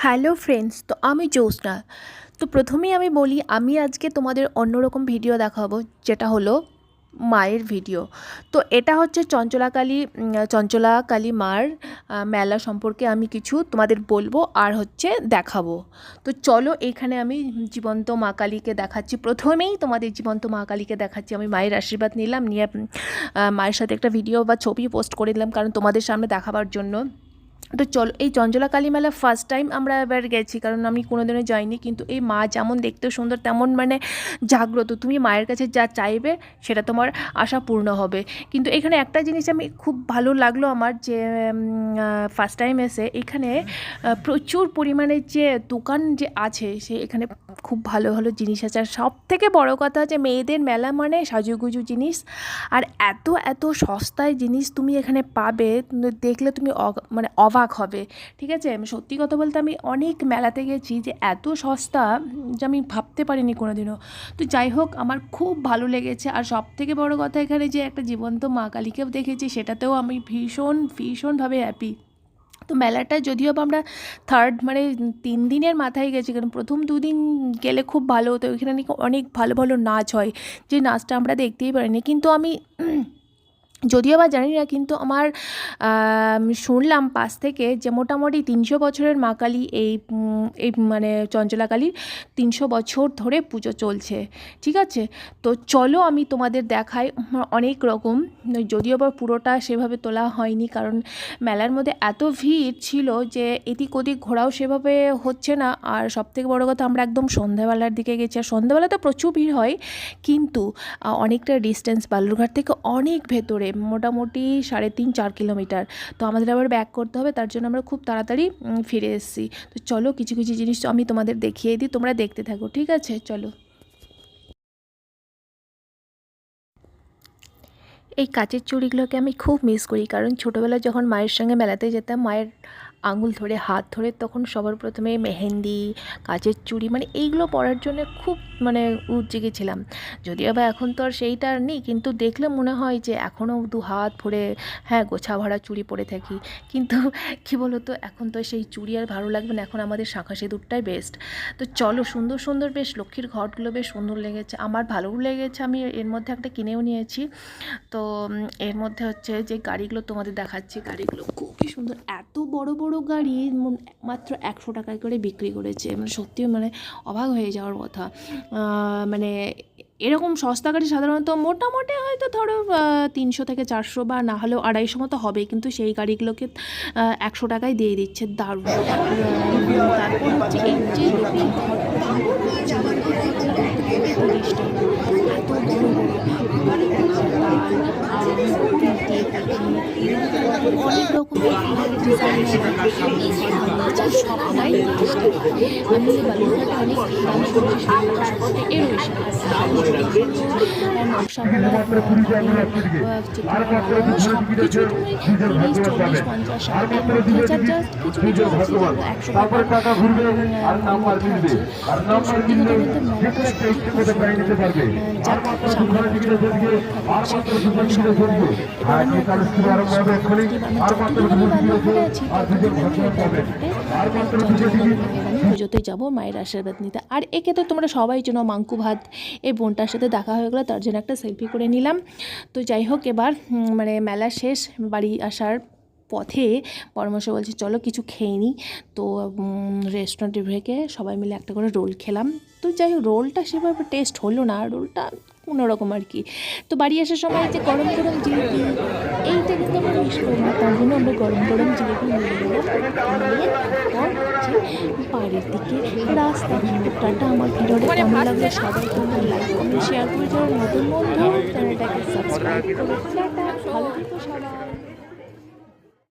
Hello friends, তো আমি জ্যোৎস্না। তো প্রথমেই আমি বলি, আমি আজকে তোমাদের অন্যরকম ভিডিও দেখাবো, যেটা হলো মায়ের ভিডিও। তো এটা হচ্ছে চঞ্চলা কালী মার মেলা সম্পর্কে আমি কিছু তোমাদের বলবো আর হচ্ছে দেখাবো। তো চলো, এখানে আমি জীবন্ত মা কালীকে দেখাচ্ছি। প্রথমেই তোমাদের জীবন্ত মা কালীকে দেখাচ্ছি। আমি মায়ের আশীর্বাদ নিলাম, নিয়ে মায়ের সাথে একটা ভিডিও বা ছবি পোস্ট করে দিলাম, কারণ তোমাদের সামনে দেখাবার জন্য। তো চলো, এই চঞ্চলা কালী মেলা ফার্স্ট টাইম আমরা এবার গেছি, কারণ আমি কোনোদিনও যাইনি। কিন্তু এই মা যেমন দেখতে সুন্দর, তেমন জাগ্রত। তুমি মায়ের কাছে যা চাইবে সেটা তোমার আশা পূর্ণ হবে। কিন্তু এখানে একটা জিনিস আমি খুব ভালো লাগলো আমার, যে ফার্স্ট টাইম এসে এখানে প্রচুর পরিমাণে যে দোকান যে আছে, সে এখানে খুব ভালো ভালো জিনিস আছে। আর সব থেকে বড়ো কথা হচ্ছে, মেয়েদের মেলা মানে সাজুগুজু জিনিস, আর এত এত সস্তায় জিনিস তুমি এখানে পাবে, দেখলে তুমি অবাক হবে। ঠিক আছে, আমি সত্যি কথা বলতে, আমি অনেক মেলাতে গেছি যে এত সস্তা, যে আমি ভাবতে পারিনি কোনোদিনও। তো যাই হোক, আমার খুব ভালো লেগেছে। আর সব থেকে বড়ো কথা, এখানে যে একটা জীবন্ত মা কালীকেও দেখেছি, সেটাতেও আমি ভীষণভাবে হ্যাপি। তো মেলাটা যদিও বা আমরা থার্ড 3 দিনের মাথায় গেছি, কারণ প্রথম 2 দিন গেলে খুব ভালো হতো। ওইখানে নাকি অনেক ভালো ভালো নাচ হয়, যে নাচটা আমরা দেখতেই পারিনি। কিন্তু আমি যদিও বা জানি না, কিন্তু আমার শুনলাম পাশ থেকে, যে মোটামুটি 300 বছরের মা কালী, এই চঞ্চলা কালীর 300 বছর ধরে পুজো চলছে। ঠিক আছে, তো চলো আমি তোমাদের দেখাই। অনেক রকম, যদিও বা পুরোটা সেভাবে তোলা হয়নি, কারণ মেলার মধ্যে এত ভিড় ছিল যে এদিক ওদিক ঘোরাও সেভাবে হচ্ছে না। আর সবথেকে বড়ো কথা, আমরা একদম সন্ধ্যাবেলার দিকে গেছি। আর সন্ধ্যাবেলা তো প্রচুর ভিড় হয়, কিন্তু অনেকটা ডিস্টেন্স, বালুরঘাট থেকে অনেক ভেতরে, মোটামুটি 3.5-4 কিলোমিটার। তো আমাদের আবার ব্যাক করতে হবে, তার জন্য আমরা খুব তাড়াতাড়ি ফিরে এসেছি। তো চলো, কিছু কিছু জিনিস আমি তোমাদের দেখিয়ে দিই, তোমরা দেখতে থাকো। ঠিক আছে, চলো। এই কাচের চুড়িগুলোকে আমি খুব মিস করি, কারণ ছোটোবেলায় যখন মায়ের সঙ্গে মেলাতে যেতাম, মায়ের আঙুল ধরে, হাত ধরে, তখন সবার প্রথমে মেহেন্দি, কাচের চুড়ি, এইগুলো পরার জন্য খুব উজ্জীগে ছিলাম। যদিও বা এখন তো আর সেইটা আর নেই, কিন্তু দেখলে মনে হয় যে এখনও 2 হাত ভরে, হ্যাঁ, গোছা ভরা চুড়ি পরে থাকি। কিন্তু কী বলো তো, এখন তো সেই চুড়ি আর ভালো লাগবে না, এখন আমাদের শাঁখা সিঁদুরটাই বেস্ট। তো চলো, সুন্দর সুন্দর বেশ লক্ষ্মীর ঘটগুলো বেশ সুন্দর লেগেছে, আমার ভালোও লেগেছে। আমি এর মধ্যে একটা কিনেও নিয়েছি। তো এর মধ্যে হচ্ছে যে গাড়িগুলো তোমাদের দেখাচ্ছি, গাড়িগুলো খুবই সুন্দর। এত বড় বড় গাড়ি মাত্র 100 টাকায় করে বিক্রি করেছে, সত্যি অবাক হয়ে যাওয়ার কথা। এরকম সস্তা গাড়ি সাধারণত মোটামুটি হয়তো ধরো 300 থেকে 400 বা না হলেও 250 মতো হবে, কিন্তু সেই গাড়িগুলোকে 100 টাকায় দিয়ে দিচ্ছে। দারুণ। তারপর হচ্ছে এই যে এত বড় বড় অনেক রকমের ডিজাইন, সবাই আমি বালুরঘাটে অনেক গান শুনেছি, এর নকশা সব কিছু তুমি 30, 40, 50, 60, 1000 জাস্ট কিছু কিছু আছে, 100 টাকা মধ্যে আছে। তো সত্যি কথা বলতে, মেলাটা সত্যি খুব সুন্দর। যাক, সামনে বছর পুজোতে যাবো মায়ের আশীর্বাদ নিতে। আর একে তো তোমরা সবাই চেনো, মাঙ্কু ভাত। এই বোনটার সাথে দেখা হয়ে গেলো, তার জন্য একটা সেলফি করে নিলাম। তো যাই হোক, এবার মেলা শেষ, বাড়ি আসার পথে পরামর্শ বলছে চলো কিছু খেয়ে নিই। তো রেস্টুরেন্টে ঢুকে সবাই মিলে একটা করে রোল খেলাম। তো যাই হোক, রোলটা সেভাবে টেস্ট হলো না, রোলটা কোনোরকম আর কি। তো বাড়ি আসার সময় যে গরম গরম জিলিপি, এইটা কিন্তু আমরা মিস করি না, তার জন্য আমরা গরম গরম জিলিপি নিয়ে নিলাম। বাড়ির দিকে রাস্তা। টাটা। আমার ভিডিওটা কেমন লাগলো সবাই তোমরা লাইক কমেন্ট শেয়ার করে যাওয়ার নতুন বন্ধু চ্যানেলটাকে সাবস্ক্রাইব করে। টাটা, ভালো থেকো সবাই।